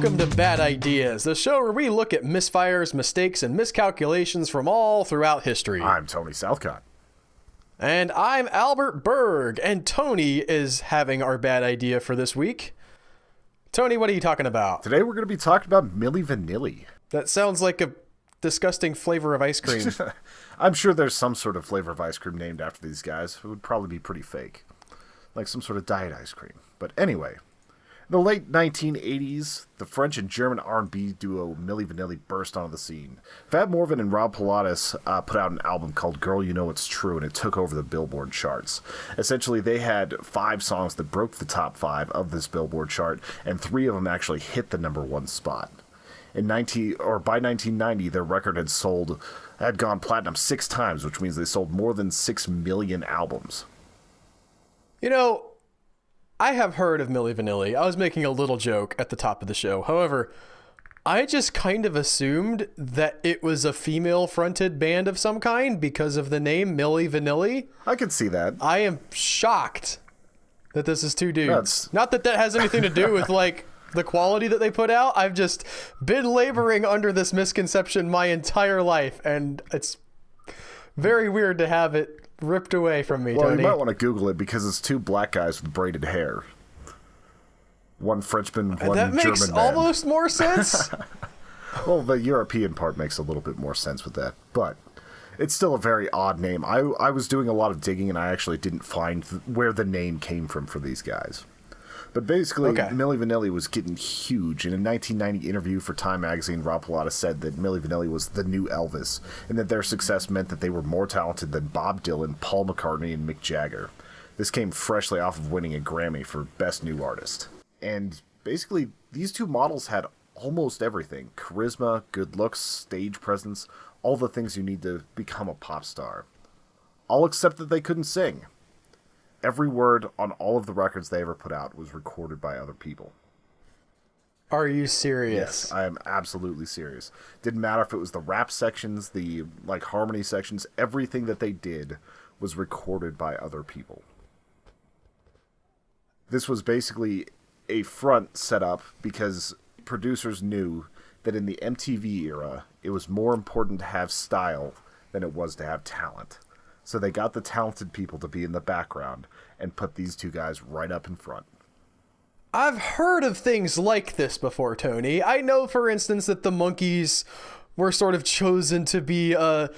Welcome to Bad Ideas, the show where we look at misfires, mistakes, and miscalculations from all throughout history. I'm Tony Southcott. And I'm Albert Berg, and Tony is having our bad idea for this week. Tony, what are you talking about? Today we're going to be talking about Milli Vanilli. That sounds like a disgusting flavor of ice cream. I'm sure there's some sort of flavor of ice cream named after these guys. It would probably be pretty fake. Like some sort of diet ice cream. But anyway, in the late 1980s, the French and German R&B duo Milli Vanilli burst onto the scene. Fat Morvan and Rob Pilatus put out an album called Girl You Know It's True, and it took over the Billboard charts. Essentially, they had 5 songs that broke the top 5 of this Billboard chart, and 3 of them actually hit the #1 spot. By 1990, their record had gone platinum 6 times, which means they sold more than 6 million albums. You know, I have heard of Milli Vanilli. I was making a little joke at the top of the show. However, I just kind of assumed that it was a female-fronted band of some kind because of the name Milli Vanilli. I can see that. I am shocked that this is 2 dudes. Not that has anything to do with, like, the quality that they put out. I've just been laboring under this misconception my entire life, and it's very weird to have it ripped away from me, Well, Tony. you might want to Google it because it's 2 black guys with braided hair. One Frenchman, one German man. That makes almost more sense. Well, the European part makes a little bit more sense with that, but it's still a very odd name. I was doing a lot of digging, and I actually didn't find where the name came from for these guys. But basically, Milli Vanilli was getting huge. In a 1990 interview for Time magazine, Rob Pilatus said that Milli Vanilli was the new Elvis, and that their success meant that they were more talented than Bob Dylan, Paul McCartney, and Mick Jagger. This came freshly off of winning a Grammy for Best New Artist. And basically, these 2 models had almost everything. Charisma, good looks, stage presence, all the things you need to become a pop star. All except that they couldn't sing. Every word on all of the records they ever put out was recorded by other people. Are you serious? Yes, I am absolutely serious. Didn't matter if it was the rap sections, the harmony sections, everything that they did was recorded by other people. This was basically a front set up because producers knew that in the MTV era, it was more important to have style than it was to have talent. So they got the talented people to be in the background and put these 2 guys right up in front. I've heard of things like this before, Tony. I know, for instance, that the Monkees were sort of chosen to be a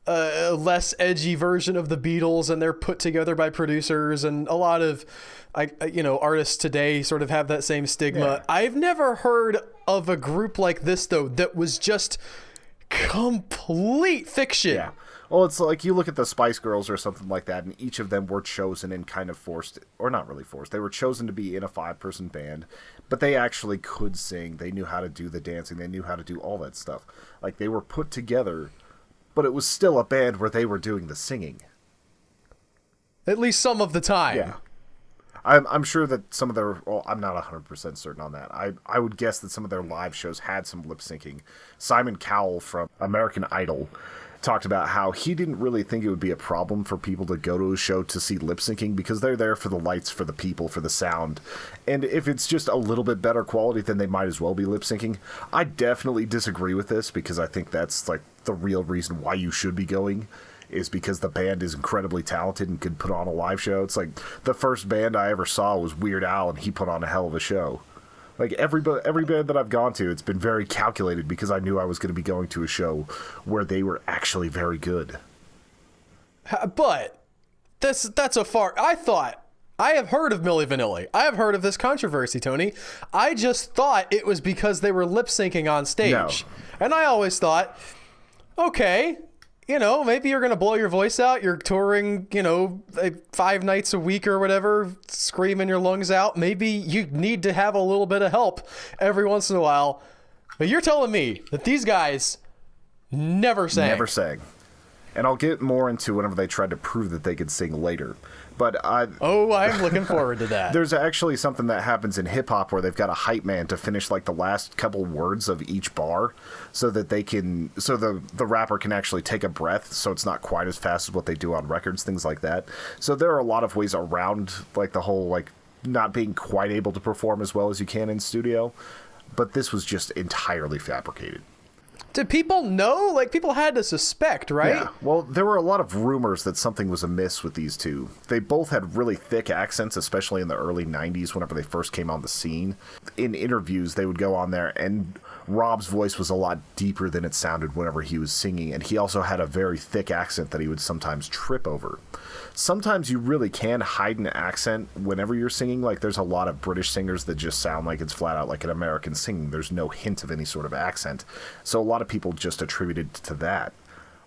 less edgy version of the Beatles, and they're put together by producers, and a lot of artists today sort of have that same stigma. Yeah. I've never heard of a group like this, though, that was just complete fiction. Yeah. Well, it's like you look at the Spice Girls or something like that, and each of them were chosen and kind of forced, or not really forced, they were chosen to be in a 5-person band, but they actually could sing, they knew how to do the dancing, they knew how to do all that stuff. Like, they were put together, but it was still a band where they were doing the singing. At least some of the time. Yeah. I'm sure that some of their, well, I'm not 100% certain on that. I would guess that some of their live shows had some lip syncing. Simon Cowell from American Idol talked about how he didn't really think it would be a problem for people to go to a show to see lip syncing because they're there for the lights, for the people, for the sound. And if it's just a little bit better quality, then they might as well be lip syncing. I definitely disagree with this because I think that's like the real reason why you should be going is because the band is incredibly talented and could put on a live show. It's like the first band I ever saw was Weird Al, and he put on a hell of a show. Like, every band that I've gone to, it's been very calculated because I knew I was going to be going to a show where they were actually very good. But that's a far... I have heard of Milli Vanilli. I have heard of this controversy, Tony. I just thought it was because they were lip-syncing on stage. No. And I always thought, okay, maybe you're going to blow your voice out. You're touring, 5 nights a week or whatever, screaming your lungs out. Maybe you need to have a little bit of help every once in a while. But you're telling me that these guys never sang. Never sang. And I'll get more into whenever they tried to prove that they could sing later. But I'm looking forward to that. There's actually something that happens in hip-hop where they've got a hype man to finish like the last couple words of each bar so that the rapper can actually take a breath so it's not quite as fast as what they do on records, things like that. So there are a lot of ways around like the whole like not being quite able to perform as well as you can in studio. but this was just entirely fabricated. Did people know? Like, people had to suspect, right? Yeah. Well, there were a lot of rumors that something was amiss with these two. They both had really thick accents, especially in the early 90s whenever they first came on the scene. In interviews, they would go on there, and Rob's voice was a lot deeper than it sounded whenever he was singing, and he also had a very thick accent that he would sometimes trip over. Sometimes you really can hide an accent whenever you're singing. Like, there's a lot of British singers that just sound like it's flat out like an American singing. There's no hint of any sort of accent. So a lot of people just attributed to that.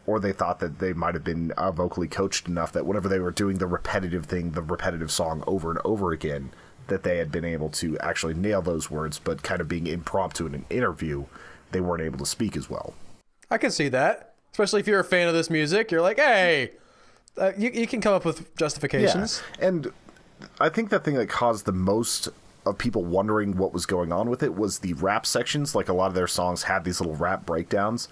Or they thought that they might have been vocally coached enough that whenever they were doing the repetitive thing, the repetitive song over and over again, that they had been able to actually nail those words, but kind of being impromptu in an interview, they weren't able to speak as well. I can see that. Especially if you're a fan of this music. You're like, hey... you can come up with justifications. Yeah. And I think the thing that caused the most of people wondering what was going on with it was the rap sections. Like, a lot of their songs had these little rap breakdowns,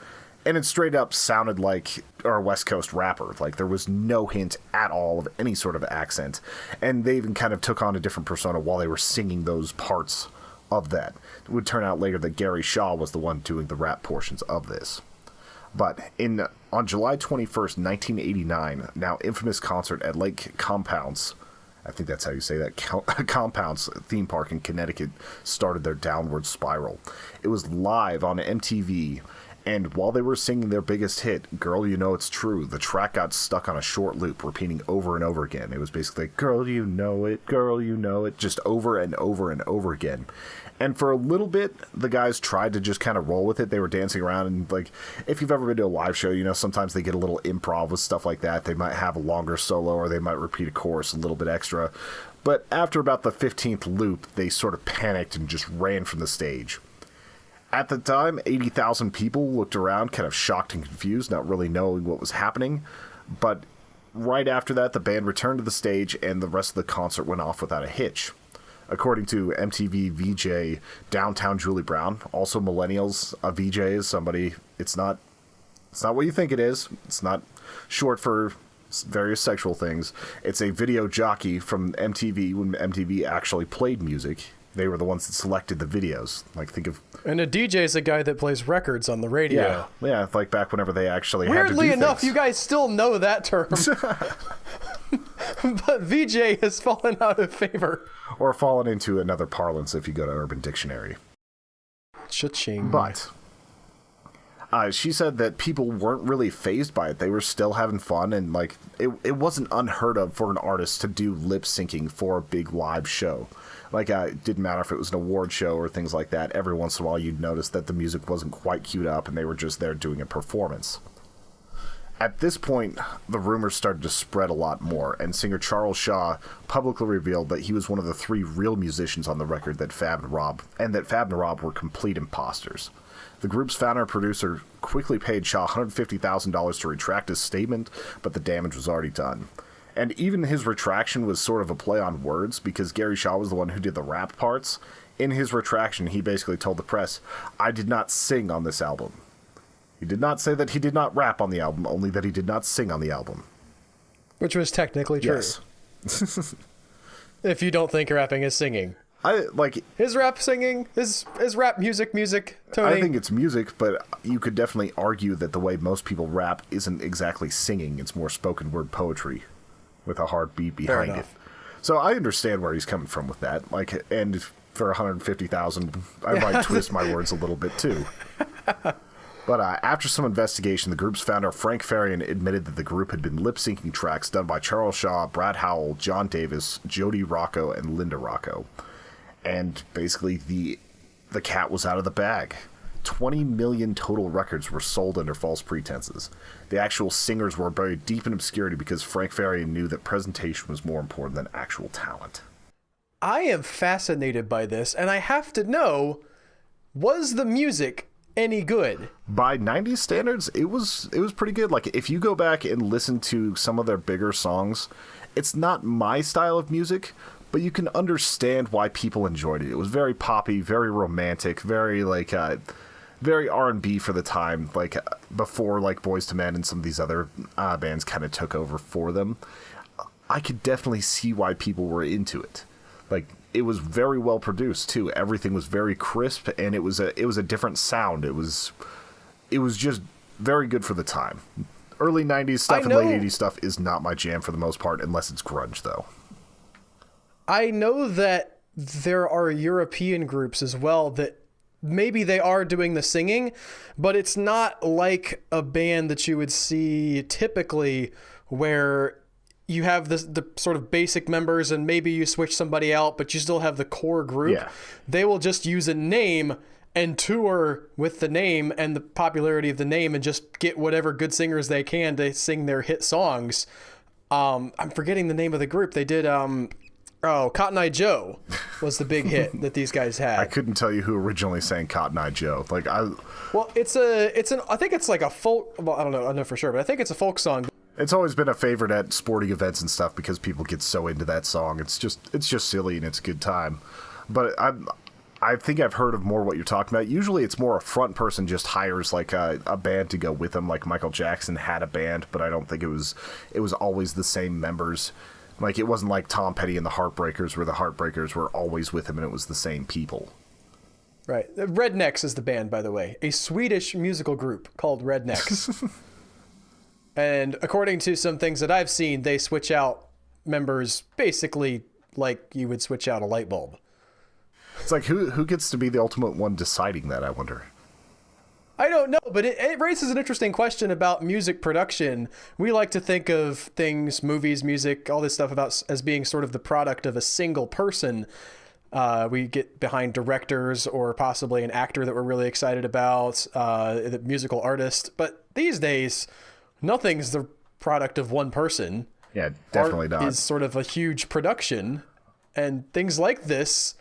and it straight up sounded like a West Coast rapper. Like, there was no hint at all of any sort of accent. And they even kind of took on a different persona while they were singing those parts of that. It would turn out later that Gary Shaw was the one doing the rap portions of this. But on July 21st, 1989, now infamous concert at Lake Compounce, I think that's how you say that, Compounce theme park in Connecticut, started their downward spiral. It was live on MTV, and while they were singing their biggest hit, Girl You Know It's True, the track got stuck on a short loop, repeating over and over again. It was basically, girl you know it, just over and over and over again. And for a little bit, the guys tried to just kind of roll with it. They were dancing around, and, like, if you've ever been to a live show, you know, sometimes they get a little improv with stuff like that. They might have a longer solo, or they might repeat a chorus a little bit extra. But after about the 15th loop, they sort of panicked and just ran from the stage. At the time, 80,000 people looked around, kind of shocked and confused, not really knowing what was happening. But right after that, the band returned to the stage, and the rest of the concert went off without a hitch. According to MTV VJ Downtown Julie Brown, also millennials, a VJ is somebody, it's not what you think it is. It's not short for various sexual things. It's a video jockey from MTV when MTV actually played music. They were the ones that selected the videos. Like, think of... And a DJ is a guy that plays records on the radio. Yeah, like back whenever they actually Weirdly had to do enough, things. you guys still know that term. But VJ has fallen out of favor. Or fallen into another parlance if you go to Urban Dictionary. Cha-ching. But she said that people weren't really fazed by it. They were still having fun, and, like, it wasn't unheard of for an artist to do lip syncing for a big live show. Like, it didn't matter if it was an award show or things like that. Every once in a while, you'd notice that the music wasn't quite queued up, and they were just there doing a performance. At this point, the rumors started to spread a lot more, and singer Charles Shaw publicly revealed that he was one of the 3 real musicians on the record that Fab and Rob were complete imposters. The group's founder and producer quickly paid Shaw $150,000 to retract his statement, but the damage was already done. And even his retraction was sort of a play on words, because Gary Shaw was the one who did the rap parts. In his retraction, he basically told the press, I did not sing on this album. He did not say that he did not rap on the album, only that he did not sing on the album. Which was technically true. Yes. If you don't think rapping is singing. Is rap singing? Is rap music, Tony? I think it's music, but you could definitely argue that the way most people rap isn't exactly singing. It's more spoken word poetry with a hard beat behind it. So I understand where he's coming from with that. Like, and for $150,000, I might twist my words a little bit too. But after some investigation, the group's founder, Frank Farian, admitted that the group had been lip-syncing tracks done by Charles Shaw, Brad Howell, John Davis, Jody Rocco, and Linda Rocco. And basically, the cat was out of the bag. 20 million total records were sold under false pretenses. The actual singers were buried deep in obscurity because Frank Farian knew that presentation was more important than actual talent. I am fascinated by this, and I have to know, was the music any good? By 90s standards, it was pretty good. Like, if you go back and listen to some of their bigger songs, it's not my style of music, but you can understand why people enjoyed it. It was very poppy, very romantic, very very R&B for the time, like before like Boyz II Men and some of these other bands kind of took over for them. I could definitely see why people were into it. Like, it was very well produced too. Everything was very crisp, and it was a different sound. It was just very good for the time. Early 90s stuff and late 80s stuff is not my jam for the most part, unless it's grunge, though. I know that there are European groups as well that maybe they are doing the singing, but it's not like a band that you would see typically where you have the sort of basic members and maybe you switch somebody out, but you still have the core group. Yeah. They will just use a name and tour with the name and the popularity of the name and just get whatever good singers they can to sing their hit songs. I'm forgetting the name of the group. They did, Cotton Eye Joe was the big hit that these guys had. I couldn't tell you who originally sang Cotton Eye Joe. Well, I think it's like a folk, well, I don't know for sure, but I think it's a folk song. It's always been a favorite at sporting events and stuff because people get so into that song. It's just silly and it's a good time. But I think I've heard of more what you're talking about. Usually it's more a front person just hires like a band to go with them. Like Michael Jackson had a band, but I don't think it was always the same members. Like it wasn't like Tom Petty and the Heartbreakers where the Heartbreakers were always with him and it was the same people. Right. Rednecks is the band, by the way. A Swedish musical group called Rednecks. And according to some things that I've seen, they switch out members basically like you would switch out a light bulb. It's like, who gets to be the ultimate one deciding that, I wonder? I don't know, but it raises an interesting question about music production. We like to think of things, movies, music, all this stuff as being sort of the product of a single person. We get behind directors or possibly an actor that we're really excited about, the musical artist. But these days, nothing's the product of one person. Yeah, definitely Art not. is sort of a huge production, and things like this,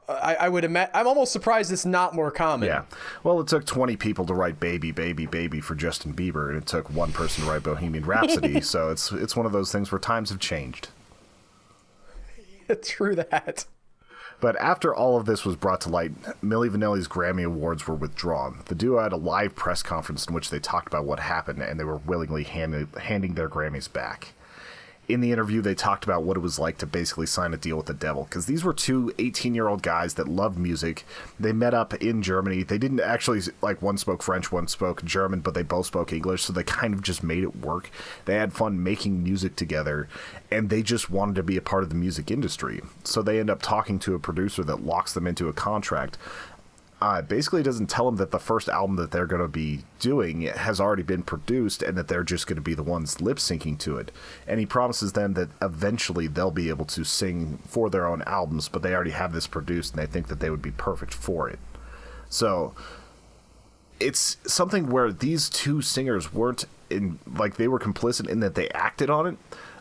I would imagine. I'm almost surprised it's not more common. Yeah. Well, it took 20 people to write "Baby, Baby, Baby" for Justin Bieber, and it took one person to write "Bohemian Rhapsody." So it's one of those things where times have changed. True that. But after all of this was brought to light, Milli Vanilli's Grammy Awards were withdrawn. The duo had a live press conference in which they talked about what happened, and they were willingly handing their Grammys back. In the interview, they talked about what it was like to basically sign a deal with the devil, because these were two 18-year-old guys that loved music. They met up in Germany. They didn't actually, like, one spoke French, one spoke German, but they both spoke English, so they kind of just made it work. They had fun making music together, and they just wanted to be a part of the music industry. So they end up talking to a producer that locks them into a contract. Basically doesn't tell them that the first album that they're going to be doing has already been produced and that they're just going to be the ones lip syncing to it. And he promises them that eventually they'll be able to sing for their own albums, but they already have this produced and they think that they would be perfect for it. So it's something where these two singers weren't in, like, they were complicit in that they acted on it,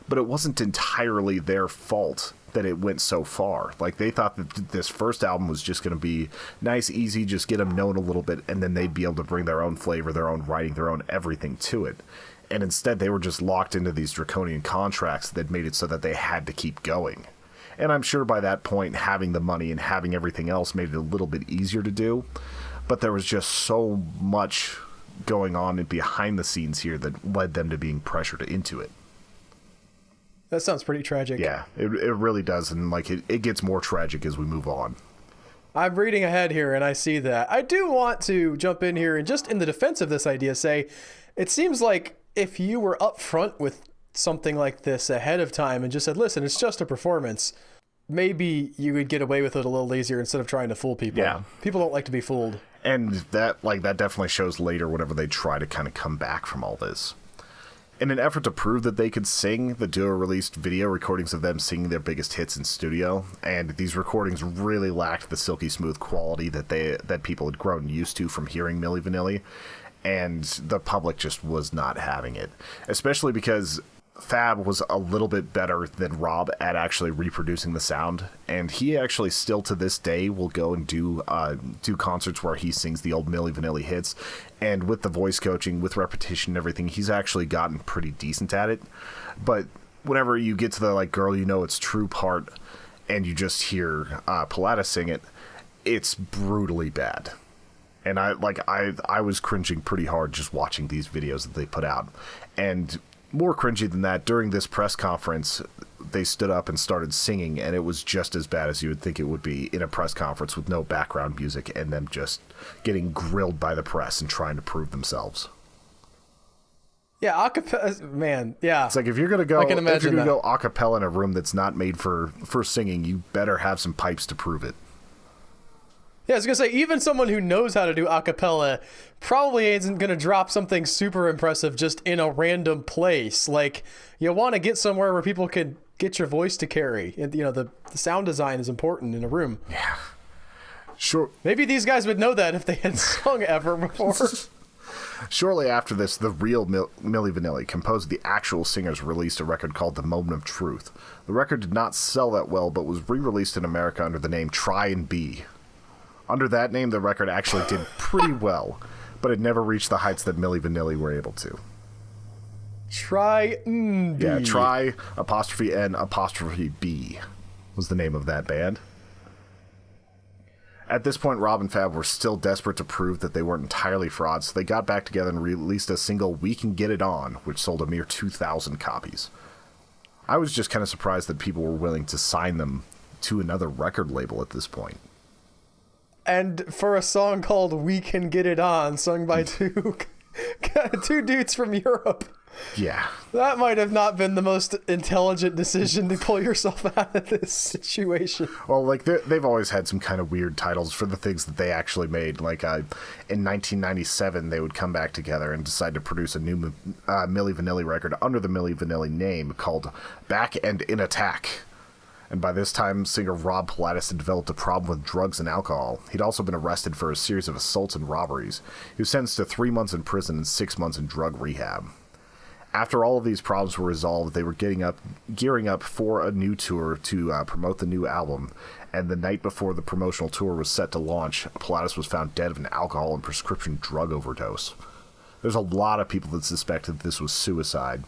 but it wasn't entirely their fault that it went so far. Like, they thought that this first album was just going to be nice, easy, just get them known a little bit, and then they'd be able to bring their own flavor, their own writing, their own everything to it. And instead, they were just locked into these draconian contracts that made it so that they had to keep going. And I'm sure by that point, having the money and having everything else made it a little bit easier to do. But there was just so much going on behind the scenes here that led them to being pressured into it. That sounds pretty tragic. Yeah, it really does, and like it gets more tragic as we move on. I'm reading ahead here, and I see that. I do want to jump in here and just in the defense of this idea say, it seems like if you were upfront with something like this ahead of time and just said, listen, it's just a performance, maybe you would get away with it a little easier instead of trying to fool people. Yeah. People don't like to be fooled. And that definitely shows later whenever they try to kind of come back from all this. In an effort to prove that they could sing, the duo released video recordings of them singing their biggest hits in studio, and these recordings really lacked the silky smooth quality that people had grown used to from hearing Milli Vanilli, and the public just was not having it, especially because Fab was a little bit better than Rob at actually reproducing the sound, and he actually still to this day will go and do concerts where he sings the old Milli Vanilli hits, and with the voice coaching, with repetition and everything, he's actually gotten pretty decent at it. But whenever you get to the like "Girl, You Know It's True" part, and you just hear Pilatus sing it, it's brutally bad. And I was cringing pretty hard just watching these videos that they put out, and more cringy than that, during this press conference, they stood up and started singing, and it was just as bad as you would think it would be in a press conference with no background music and them just getting grilled by the press and trying to prove themselves. Yeah, acapella, man, yeah. It's like if you're gonna go, I can imagine if you're gonna that. go acapella in a room that's not made for singing, you better have some pipes to prove it. Yeah, I was gonna say, even someone who knows how to do a cappella probably isn't gonna drop something super impressive just in a random place. Like, you want to get somewhere where people can get your voice to carry. And, you know, the sound design is important in a room. Yeah, sure. Maybe these guys would know that if they had sung ever before. Shortly after this, the real Milli Vanilli, composed of the actual singers, released a record called The Moment of Truth. The record did not sell that well, but was re-released in America under the name Try and Be. Under that name, the record actually did pretty well, but it never reached the heights that Milli Vanilli were able to. Try and Be. Yeah, Try, apostrophe N, apostrophe B was the name of that band. At this point, Rob and Fab were still desperate to prove that they weren't entirely frauds, so they got back together and released a single, We Can Get It On, which sold a mere 2,000 copies. I was just kind of surprised that people were willing to sign them to another record label at this point. And for a song called We Can Get It On, sung by two dudes from Europe. Yeah. That might have not been the most intelligent decision to pull yourself out of this situation. Well, like, they've always had some kind of weird titles for the things that they actually made. Like, in 1997, they would come back together and decide to produce a new Milli Vanilli record under the Milli Vanilli name called Back and in Attack. And by this time, singer Rob Pilatus had developed a problem with drugs and alcohol. He'd also been arrested for a series of assaults and robberies. He was sentenced to 3 months in prison and 6 months in drug rehab. After all of these problems were resolved, they were gearing up for a new tour to promote the new album. And the night before the promotional tour was set to launch, Pilatus was found dead of an alcohol and prescription drug overdose. There's a lot of people that suspected this was suicide,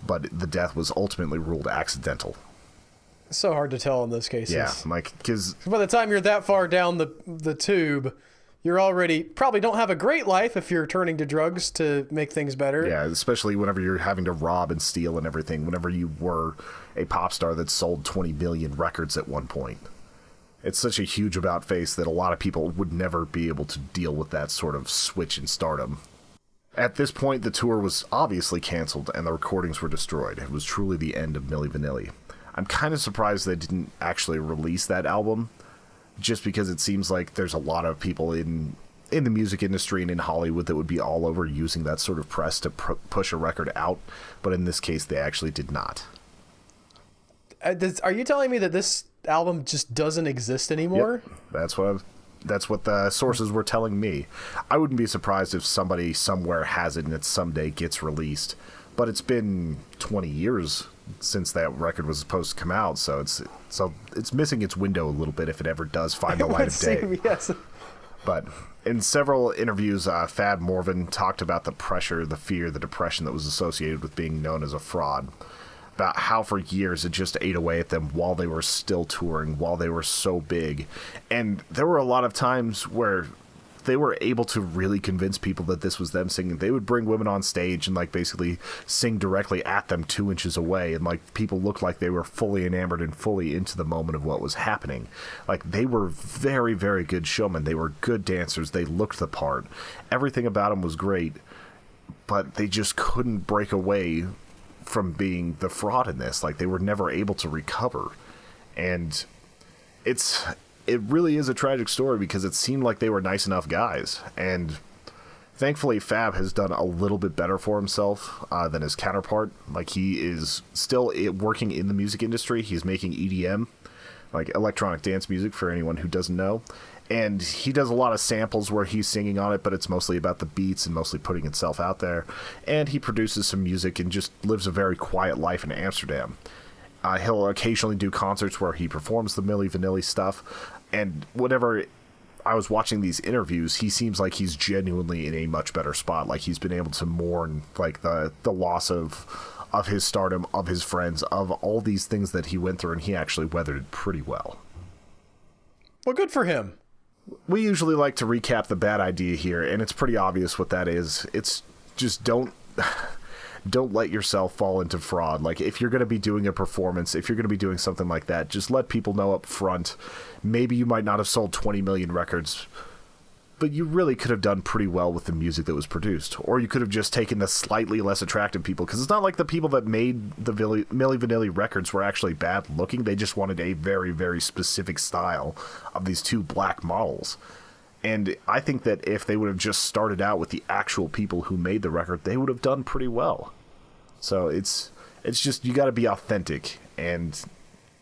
but the death was ultimately ruled accidental. It's so hard to tell in those cases. Yeah, like, because by the time you're that far down the tube, you're already probably don't have a great life if you're turning to drugs to make things better. Yeah, especially whenever you're having to rob and steal and everything, whenever you were a pop star that sold 20 million records at one point. It's such a huge about face that a lot of people would never be able to deal with that sort of switch in stardom. At this point, the tour was obviously canceled and the recordings were destroyed. It was truly the end of Milli Vanilli. I'm kind of surprised they didn't actually release that album, just because it seems like there's a lot of people in the music industry and in Hollywood that would be all over using that sort of press to push a record out, but in this case, they actually did not. Are you telling me that this album just doesn't exist anymore? Yep. That's what the sources were telling me. I wouldn't be surprised if somebody somewhere has it and it someday gets released, but it's been 20 years since that record was supposed to come out, so it's missing its window a little bit if it ever does find the light of day. Yes. But in several interviews, Fab Morvan talked about the pressure, the fear, the depression that was associated with being known as a fraud, about how for years it just ate away at them while they were still touring, while they were so big. And there were a lot of times where they were able to really convince people that this was them singing. They would bring women on stage and like basically sing directly at them 2 inches away, and like people looked like they were fully enamored and fully into the moment of what was happening. Like, they were very, very good showmen. They were good dancers. They looked the part. Everything about them was great, but they just couldn't break away from being the fraud in this. Like, they were never able to recover. And it really is a tragic story because it seemed like they were nice enough guys. And thankfully, Fab has done a little bit better for himself than his counterpart. Like, he is still working in the music industry. He's making EDM, like electronic dance music, for anyone who doesn't know. And he does a lot of samples where he's singing on it, but it's mostly about the beats and mostly putting itself out there. And he produces some music and just lives a very quiet life in Amsterdam. He'll occasionally do concerts where he performs the Milli Vanilli stuff. And whenever I was watching these interviews, he seems like he's genuinely in a much better spot. Like, he's been able to mourn like the loss of his stardom, of his friends, of all these things that he went through, and he actually weathered it pretty well. Well, good for him. We usually like to recap the bad idea here, and it's pretty obvious what that is. It's just don't don't let yourself fall into fraud. Like, if you're going to be doing a performance, if you're going to be doing something like that, just let people know up front. Maybe you might not have sold 20 million records, but you really could have done pretty well with the music that was produced. Or you could have just taken the slightly less attractive people, because it's not like the people that made the Milli Vanilli records were actually bad looking. They just wanted a very, very specific style of these two black models. And I think that if they would have just started out with the actual people who made the record, they would have done pretty well. So it's just, you got to be authentic, and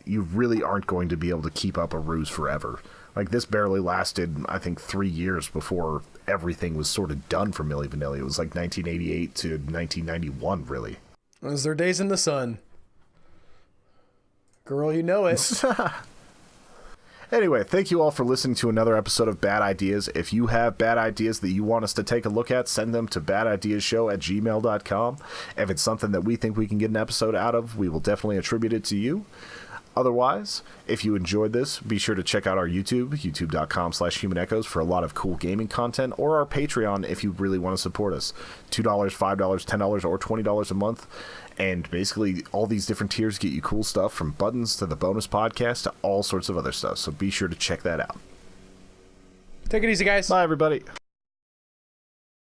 you really aren't going to be able to keep up a ruse forever. Like, this barely lasted, I think, 3 years before everything was sort of done for Milli Vanilli. It was like 1988 to 1991, really. It was their days in the sun. Girl, you know it. Anyway, thank you all for listening to another episode of Bad Ideas. If you have bad ideas that you want us to take a look at, send them to badideasshow@gmail.com. If it's something that we think we can get an episode out of, we will definitely attribute it to you. Otherwise, if you enjoyed this, be sure to check out our YouTube, youtube.com/Human Echoes, for a lot of cool gaming content, or our Patreon if you really want to support us. $2, $5, $10, or $20 a month. And basically, all these different tiers get you cool stuff, from buttons to the bonus podcast to all sorts of other stuff. So be sure to check that out. Take it easy, guys. Bye, everybody.